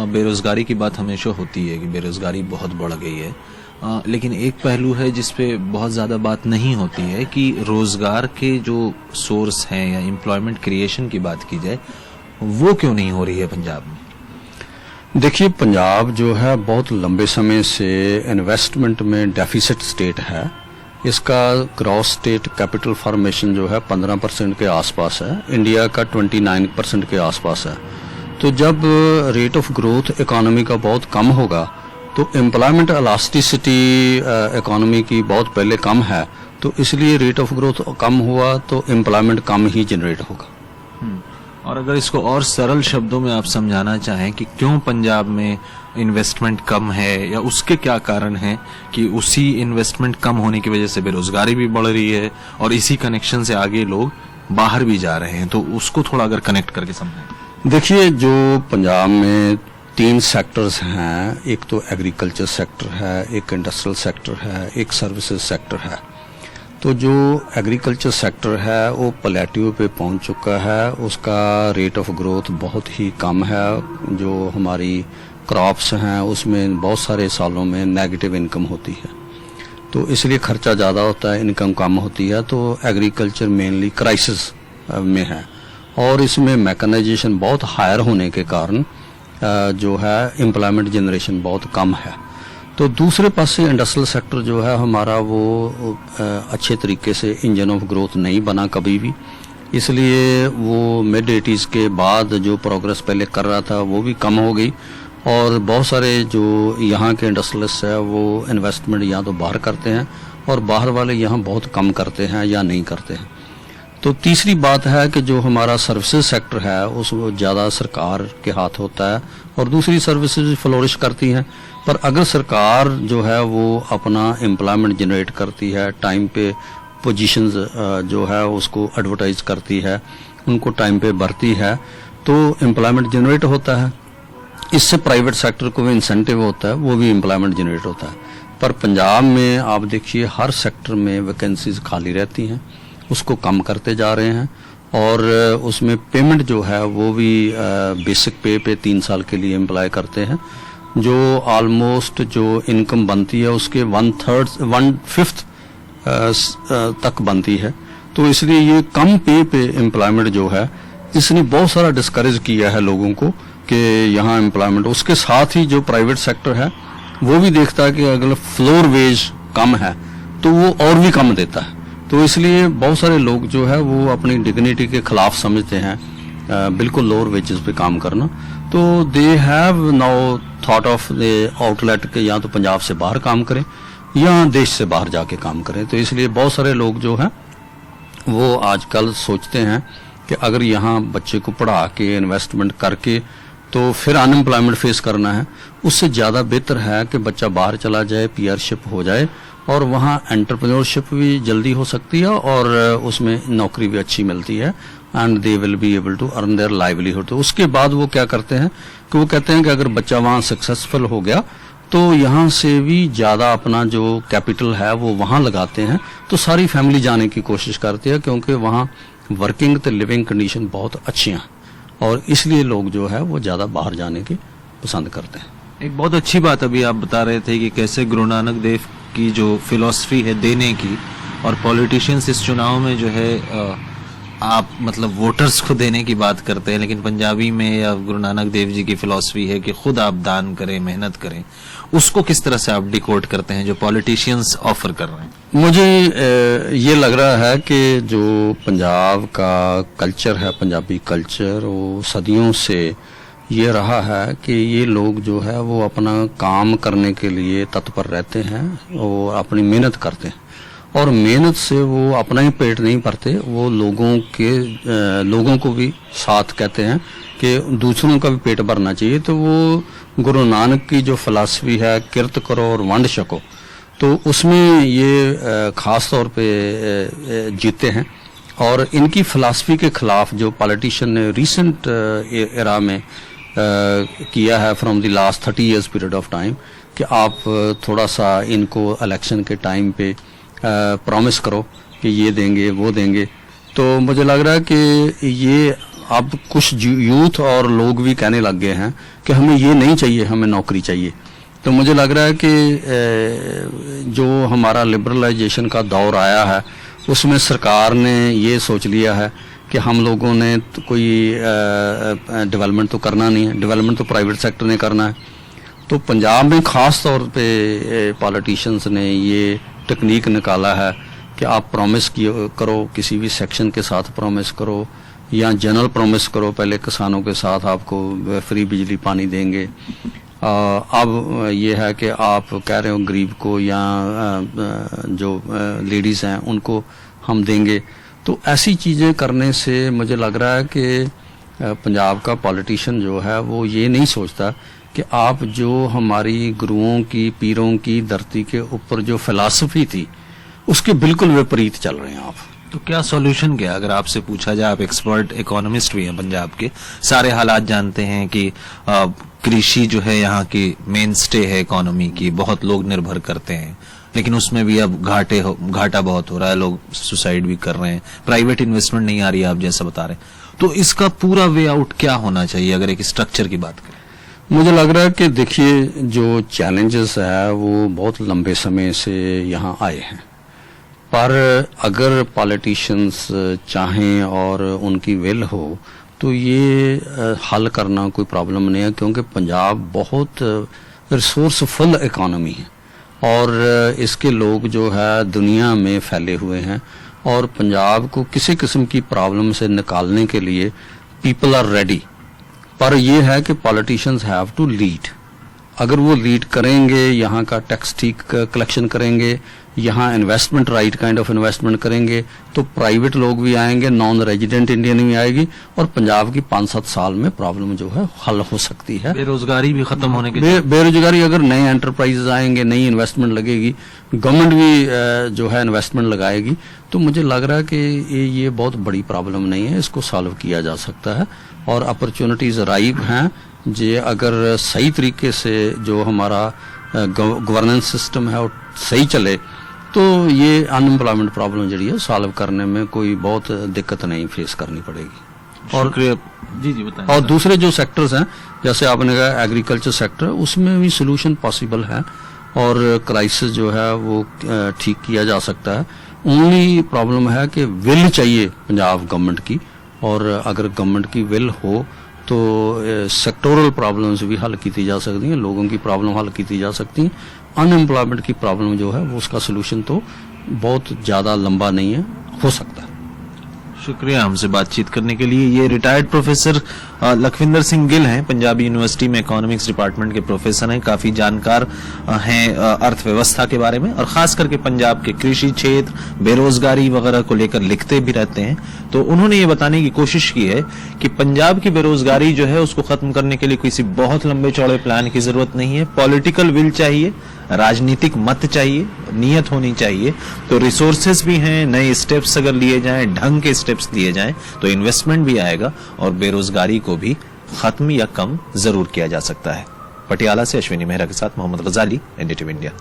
बेरोज़गारी की बात हमेशा होती है कि बेरोज़गारी बहुत बढ़ गई है, लेकिन एक पहलू है जिस पे बहुत ज़्यादा बात नहीं होती है कि रोज़गार के जो सोर्स हैं या एम्प्लॉयमेंट क्रिएशन की बात की जाए, वो क्यों नहीं हो रही है पंजाब में? देखिए, पंजाब जो है बहुत लंबे समय से इन्वेस्टमेंट में डेफिसिट स्टेट है। इसका ग्रॉस स्टेट कैपिटल फॉर्मेशन जो है 15% के आसपास है, इंडिया का 29% के आसपास है। तो जब रेट ऑफ ग्रोथ इकोनॉमी का बहुत कम होगा तो एम्प्लॉयमेंट इलास्टिसिटी इकोनॉमी की बहुत पहले कम है, तो इसलिए रेट ऑफ ग्रोथ कम हुआ तो एम्प्लॉयमेंट कम ही जनरेट होगा। और अगर इसको और सरल शब्दों में आप समझाना चाहें कि क्यों पंजाब में इन्वेस्टमेंट कम है या उसके क्या कारण हैं कि उसी इन्वेस्टमेंट कम होने की वजह से बेरोजगारी भी बढ़ रही है और इसी कनेक्शन से आगे लोग बाहर भी जा रहे हैं, तो उसको थोड़ा अगर कनेक्ट करके समझें। देखिए, जो पंजाब में 3 सेक्टर्स हैं, एक तो एग्रीकल्चर सेक्टर है, एक इंडस्ट्रियल सेक्टर है, एक सर्विसेज सेक्टर है। तो जो एग्रीकल्चर सेक्टर है वो प्लेट्यू पे पहुंच चुका है, उसका रेट ऑफ ग्रोथ बहुत ही कम है। जो हमारी क्रॉप्स हैं उसमें बहुत सारे सालों में नेगेटिव इनकम होती है, तो इसलिए खर्चा ज़्यादा होता है, इनकम कम होती है। तो एग्रीकल्चर मेनली क्राइसिस में है और इसमें मैकेनाइजेशन बहुत हायर होने के कारण जो है एम्प्लॉयमेंट जनरेशन बहुत कम है। तो दूसरे पास से इंडस्ट्रियल सेक्टर जो है हमारा वो अच्छे तरीके से इंजन ऑफ ग्रोथ नहीं बना कभी भी, इसलिए वो मिड 80s के बाद जो प्रोग्रेस पहले कर रहा था वो भी कम हो गई और बहुत सारे जो यहाँ के इंडस्ट्रियलिस्ट है वो इन्वेस्टमेंट या तो बाहर करते हैं और बाहर वाले यहाँ बहुत कम करते हैं या नहीं करते हैं। तो तीसरी बात है कि जो हमारा सर्विसेज सेक्टर है उसको ज़्यादा सरकार के हाथ होता है और दूसरी सर्विसेज फ्लोरिश करती हैं, पर अगर सरकार जो है वो अपना एम्प्लॉयमेंट जनरेट करती है, टाइम पे पोजीशंस जो है उसको एडवर्टाइज करती है, उनको टाइम पे भरती है, तो एम्प्लॉयमेंट जनरेट होता है। इससे प्राइवेट सेक्टर को भी इंसेंटिव होता है, वो भी एम्प्लॉयमेंट जनरेट होता है। पर पंजाब में आप देखिए हर सेक्टर में वैकेंसीज खाली रहती हैं, उसको कम करते जा रहे हैं और उसमें पेमेंट जो है वो भी बेसिक पे 3 साल के लिए एम्प्लॉय करते हैं, जो ऑलमोस्ट जो इनकम बनती है उसके 1/5 तक बनती है। तो इसलिए ये कम पे एम्प्लॉयमेंट जो है इसने बहुत सारा डिस्करेज किया है लोगों को कि यहाँ एम्प्लॉयमेंट। उसके साथ ही जो प्राइवेट सेक्टर है वो भी देखता है कि अगर फ्लोर वेज कम है तो वो और भी कम देता है, तो इसलिए बहुत सारे लोग जो है वो अपनी डिग्निटी के खिलाफ समझते हैं बिल्कुल लोअर वेजेस पे काम करना। तो they have now thought of the outlet के या तो पंजाब से बाहर काम करें या देश से बाहर जाके काम करें। तो इसलिए बहुत सारे लोग जो हैं वो आजकल सोचते हैं कि अगर यहाँ बच्चे को पढ़ा के इन्वेस्टमेंट करके तो फिर अनएम्प्लॉयमेंट फेस करना है, उससे ज़्यादा बेहतर है कि बच्चा बाहर चला जाए, पीआरशिप हो जाए और वहाँ एंटरप्रेन्योरशिप भी जल्दी हो सकती है और उसमें नौकरी भी अच्छी मिलती है and they will be able to earn their livelihood. तो उसके बाद वो क्या करते हैं कि वो कहते हैं कि अगर बच्चा वहाँ सक्सेसफुल हो गया तो यहाँ से भी ज़्यादा अपना जो कैपिटल है वो वहाँ लगाते हैं, तो सारी फैमिली जाने की कोशिश करती है क्योंकि वहाँ वर्किंग तो लिविंग कंडीशन बहुत अच्छी हैं और इसलिए लोग जो है वो ज़्यादा बाहर जाने की पसंद करते हैं। एक बहुत अच्छी बात अभी आप बता रहे थे कि कैसे गुरु नानक देव की जो फिलॉसफी है देने की और पॉलिटिशियंस इस चुनाव में जो है आप मतलब वोटर्स को देने की बात करते हैं, लेकिन पंजाबी में या गुरु नानक देव जी की फिलॉसफी है कि खुद आप दान करें, मेहनत करें, उसको किस तरह से आप डिकोड करते हैं जो पॉलिटिशियंस ऑफर कर रहे हैं? मुझे ये लग रहा है कि जो पंजाब का कल्चर है, पंजाबी कल्चर, वो सदियों से ये रहा है कि ये लोग जो है वो अपना काम करने के लिए तत्पर रहते हैं, वो अपनी मेहनत करते हैं और मेहनत से वो अपना ही पेट नहीं भरते, वो लोगों को भी साथ कहते हैं कि दूसरों का भी पेट भरना चाहिए। तो वो गुरु नानक की जो फिलॉसफी है किरत करो और वंड छको, तो उसमें ये खास तौर पे जीते हैं और इनकी फिलॉसफी के खिलाफ जो पॉलिटिशियन ने रिसेंट एरा में किया है from the last 30 years period of time कि आप थोड़ा सा इनको इलेक्शन के टाइम पे प्रॉमिस करो कि ये देंगे वो देंगे, तो मुझे लग रहा है कि ये अब कुछ यूथ और लोग भी कहने लग गए हैं कि हमें ये नहीं चाहिए, हमें नौकरी चाहिए। तो मुझे लग रहा है कि जो हमारा लिबरलाइजेशन का दौर आया है उसमें सरकार ने ये सोच लिया है कि हम लोगों ने तो कोई डेवलपमेंट तो करना नहीं है, डेवलपमेंट तो प्राइवेट सेक्टर ने करना है। तो पंजाब में ख़ास तौर पे पॉलिटिशियंस ने ये टेक्निक निकाला है कि आप प्रॉमिस करो, किसी भी सेक्शन के साथ प्रॉमिस करो या जनरल प्रॉमिस करो, पहले किसानों के साथ आपको फ्री बिजली पानी देंगे। अब ये है कि आप कह रहे हो गरीब को या जो लेडीज़ हैं उनको हम देंगे। तो ऐसी चीज़ें करने से मुझे लग रहा है कि पंजाब का पॉलिटिशियन जो है वो ये नहीं सोचता कि आप जो हमारी गुरुओं की, पीरों की धरती के ऊपर जो फिलॉसफी थी उसके बिल्कुल विपरीत चल रहे हैं आप। तो क्या सॉल्यूशन क्या, अगर आपसे पूछा जाए, आप एक्सपर्ट इकोनॉमिस्ट भी हैं पंजाब के, सारे हालात जानते हैं कि कृषि जो है यहाँ की मेन स्टे है इकोनॉमी की, बहुत लोग निर्भर करते हैं, लेकिन उसमें भी अब घाटा बहुत हो रहा है, लोग सुसाइड भी कर रहे हैं, प्राइवेट इन्वेस्टमेंट नहीं आ रही है आप जैसा बता रहे हैं। तो इसका पूरा वे आउट क्या होना चाहिए अगर एक स्ट्रक्चर की बात करें? मुझे लग रहा है कि देखिए जो चैलेंजेस है वो बहुत लंबे समय से यहाँ आए हैं, पर अगर पॉलिटिशियंस चाहें और उनकी विल हो तो ये हल करना कोई प्रॉब्लम नहीं है, क्योंकि पंजाब बहुत रिसोर्सफुल इकोनॉमी है और इसके लोग जो है दुनिया में फैले हुए हैं और पंजाब को किसी किस्म की प्रॉब्लम से निकालने के लिए पीपल आर रेडी। पर यह है कि पॉलिटिशियंस हैव टू लीड। अगर वो लीड करेंगे, यहाँ का टैक्स ठीक कलेक्शन करेंगे, यहाँ investment right kind of investment करेंगे, तो प्राइवेट लोग भी आएंगे, नॉन रेजिडेंट इंडियन भी आएगी और पंजाब की 5-7 साल में प्रॉब्लम जो है हल हो सकती है। बेरोजगारी भी खत्म होने के बेरोजगारी, अगर नए एंटरप्राइजेज आएंगे, नई इन्वेस्टमेंट लगेगी, गवर्नमेंट भी जो है इन्वेस्टमेंट लगाएगी, तो मुझे लग रहा है कि ये बहुत बड़ी प्रॉब्लम नहीं है, इसको सॉल्व किया जा सकता है और अपॉर्चुनिटीज राइप हैं। जे अगर सही तरीके से जो हमारा गवर्नेंस सिस्टम है वो सही चले तो ये अनएम्प्लॉयमेंट प्रॉब्लम जी है सॉल्व करने में कोई बहुत दिक्कत नहीं फेस करनी पड़ेगी। और जी बताएं। और दूसरे जो सेक्टर्स हैं, जैसे आपने कहा एग्रीकल्चर सेक्टर, उसमें भी सोल्यूशन पॉसिबल है और क्राइसिस जो है वो ठीक किया जा सकता है। ओनली प्रॉब्लम है कि विल चाहिए पंजाब गवर्नमेंट की, और अगर गवर्नमेंट की विल हो तो सेक्टोरल प्रॉब्लम्स भी हल की जा सकती हैं, लोगों की प्रॉब्लम हल की जा सकती हैं। अनएम्प्लॉयमेंट की प्रॉब्लम जो है वो उसका सोल्यूशन तो बहुत ज़्यादा लंबा नहीं है, हो सकता है। शुक्रिया हमसे बातचीत करने के लिए। ये रिटायर्ड प्रोफेसर लखविंदर सिंह गिल हैं, पंजाबी यूनिवर्सिटी में इकोनॉमिक्स डिपार्टमेंट के प्रोफेसर हैं, काफी जानकार हैं अर्थव्यवस्था के बारे में और खास करके पंजाब के कृषि क्षेत्र, बेरोजगारी वगैरह को लेकर लिखते भी रहते हैं। तो उन्होंने ये बताने की कोशिश की है कि पंजाब की बेरोजगारी जो है उसको खत्म करने के लिए किसी बहुत लंबे चौड़े प्लान की जरूरत नहीं है, पॉलिटिकल विल चाहिए, राजनीतिक मत चाहिए, नियत होनी चाहिए। तो रिसोर्सेज भी हैं, नए स्टेप्स अगर लिए जाएं, ढंग के स्टेप्स लिए जाएं तो इन्वेस्टमेंट भी आएगा और बेरोजगारी को भी खत्म या कम जरूर किया जा सकता है। पटियाला से अश्विनी मेहरा के साथ मोहम्मद गजाली, एनडीटीवी इंडिया।